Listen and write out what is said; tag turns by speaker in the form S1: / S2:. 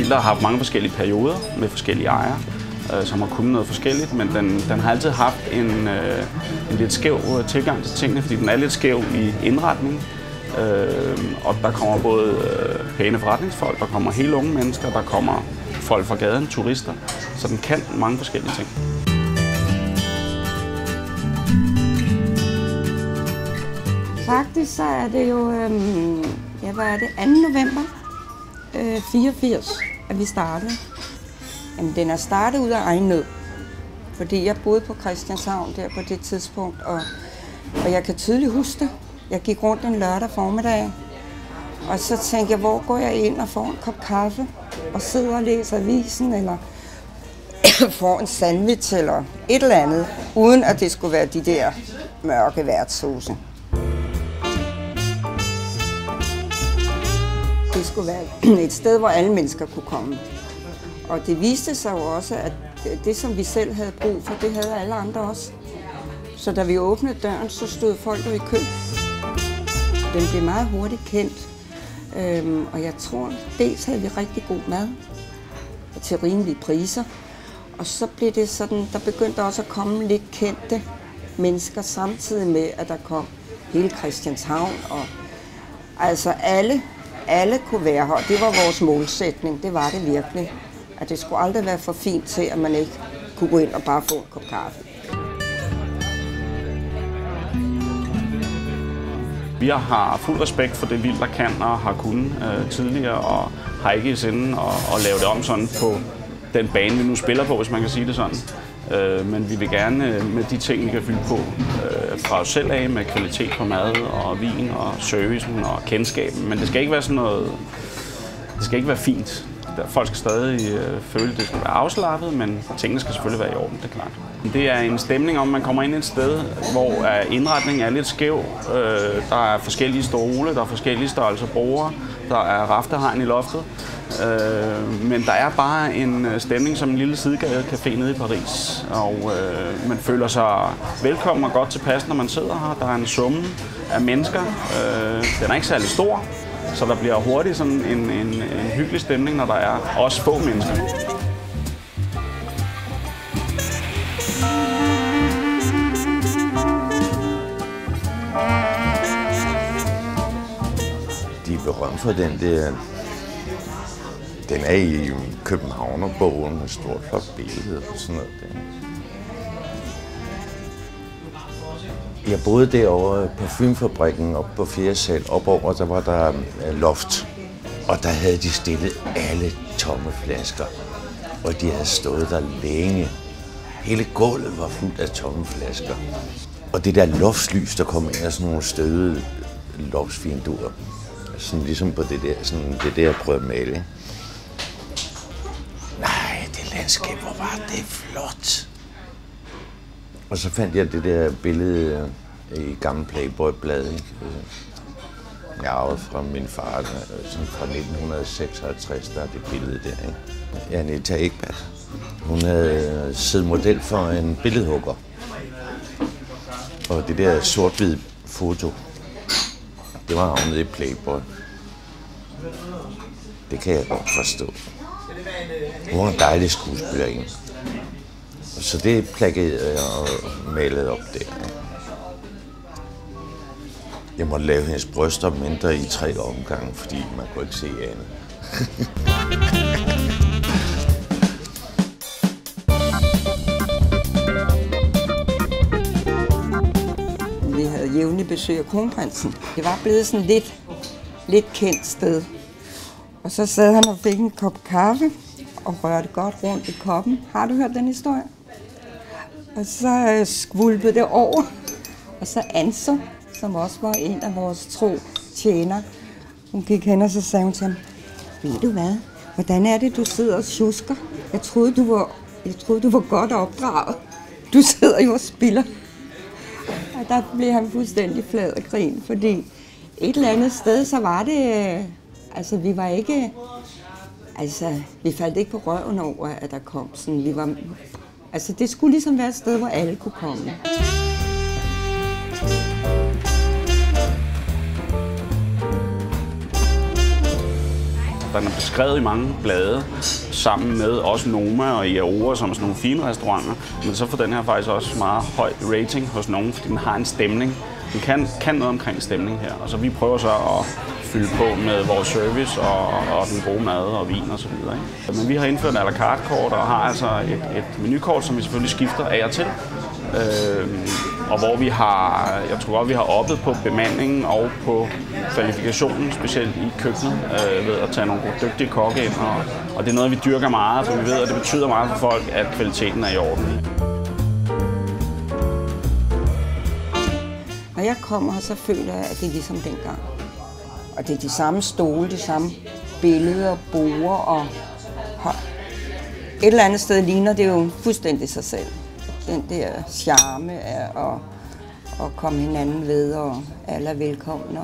S1: Vilder har haft mange forskellige perioder med forskellige ejere, som har kunnet noget forskelligt, men den har altid haft en lidt skæv tilgang til tingene, fordi den er lidt skæv i indretning. Og der kommer både pæne forretningsfolk, der kommer helt unge mennesker, der kommer folk fra gaden, turister, så den kan mange forskellige ting.
S2: Faktisk så er det jo, hvad er det, 2. november 84, at vi startede. Jamen, den er startet ud af egen nød, fordi jeg boede på Christianshavn der på det tidspunkt, og jeg kan tydeligt huske det. Jeg gik rundt en lørdag formiddag, og så tænkte jeg, hvor går jeg ind og får en kop kaffe, og sidder og læser avisen, eller får en sandwich, eller et eller andet, uden at det skulle være de der mørke værtshuse. Det skulle være et sted, hvor alle mennesker kunne komme. Og det viste sig jo også, at det, som vi selv havde brug for, det havde alle andre også. Så da vi åbnede døren, så stod folk jo i kø. Den blev meget hurtigt kendt, og jeg tror, dels havde vi rigtig god mad til rimelige priser. Og så blev det sådan, der begyndte også at komme lidt kendte mennesker samtidig med, at der kom hele Christianshavn. Og altså alle kunne være her, det var vores målsætning, det var det virkelig. At det skulle aldrig være for fint til, at man ikke kunne gå ind og bare få en kop kaffe.
S1: Vi har fuld respekt for det Vilder kan og har kunnet tidligere, og har ikke i sinde at lave det om sådan på den bane, vi nu spiller på, hvis man kan sige det sådan. Men vi vil gerne med de ting, vi kan fylde på fra os selv af, med kvalitet på mad og vin og servicen og kendskaben. Men det skal ikke være sådan noget, det skal ikke være fint. Folk skal stadig føle, at det skal være afslappet, men tingene skal selvfølgelig være i orden, det er klart. Det er en stemning om, at man kommer ind et sted, hvor indretningen er lidt skæv. Der er forskellige stole, der er forskellige størrelser borde, der er raftehegn i loftet. Men der er bare en stemning som en lille sidegadecafé nede i Paris, og man føler sig velkommen og godt tilpas, når man sidder her. Der er en summe af mennesker. Den er ikke særlig stor, så der bliver hurtigt sådan en hyggelig stemning, når der er også få mennesker.
S3: De er berømt for den der. Den er i Københavnerbogen med stort flot billede og sådan noget. Jeg boede derovre på Parfumefabrikken oppe på 4. sal. Opover der var der loft, og der havde de stillet alle tomme flasker. Og de havde stået der længe. Hele gulvet var fuldt af tomme flasker. Og det der loftslys, der kom ind af sådan nogle støvede loftsvinduer. Sådan ligesom på det der, sådan det der jeg prøvede at male. Nej, det landskab, hvor var det flot. Og så fandt jeg det der billede i gamle Playboy-blad. Jeg arvede fra min far, sådan fra 1956, der er det billede der. Ikke? Anita Ekberg. Hun havde siddet model for en billedhugger. Og det der sort-hvide foto, det var havnet i Playboy. Det kan jeg godt forstå. Hun var en dejlig skuespillerinde. Så det plakkede jeg og malede op der. Jeg måtte lave hendes bryster mindre i 3 omgange, fordi man kunne ikke se andet.
S2: Vi havde jævnligt besøg af kronprinsen. Det var blevet sådan lidt kendt sted. Og så sad han og fik en kop kaffe og rørte godt rundt i koppen. Har du hørt den historie? Og så skvulpede det over. Og så Anso, som også var en af vores tro tjener, hun gik hen og så sagde hun til ham, ved du hvad, hvordan er det, du sidder og tjusker? Jeg troede, du var godt opdraget. Du sidder jo og spiller. Og der blev han fuldstændig flad af grin, fordi et eller andet sted, så var det, altså vi var ikke, altså vi faldt ikke på røven over, at der kom sådan, vi var, altså det skulle ligesom være et sted, hvor alle kunne komme.
S1: den er beskrevet i mange blade, sammen med også Noma og Aoura, som er sådan nogle fine restauranter. Men så får den her faktisk også meget høj rating hos nogen, fordi den har en stemning. Den kan noget omkring stemning her, og så vi prøver så at fylde på med vores service og den gode mad og vin og så videre. Ikke? Men vi har indført et à la carte kort og har altså et menukort, som vi selvfølgelig skifter af og til. Og hvor vi har, jeg tror godt, vi har oppet på bemandingen og på kvalifikationen, specielt i køkkenet, ved at tage nogle dygtige kokke ind. Og det er noget, vi dyrker meget, for vi ved, at det betyder meget for folk, at kvaliteten er i orden.
S2: Når jeg kommer her, så føler jeg, at det er ligesom dengang. Og det er de samme stole, de samme billeder, borde og et eller andet sted ligner det jo fuldstændig sig selv. Den der charme af at komme hinanden ved, og alle er velkomne.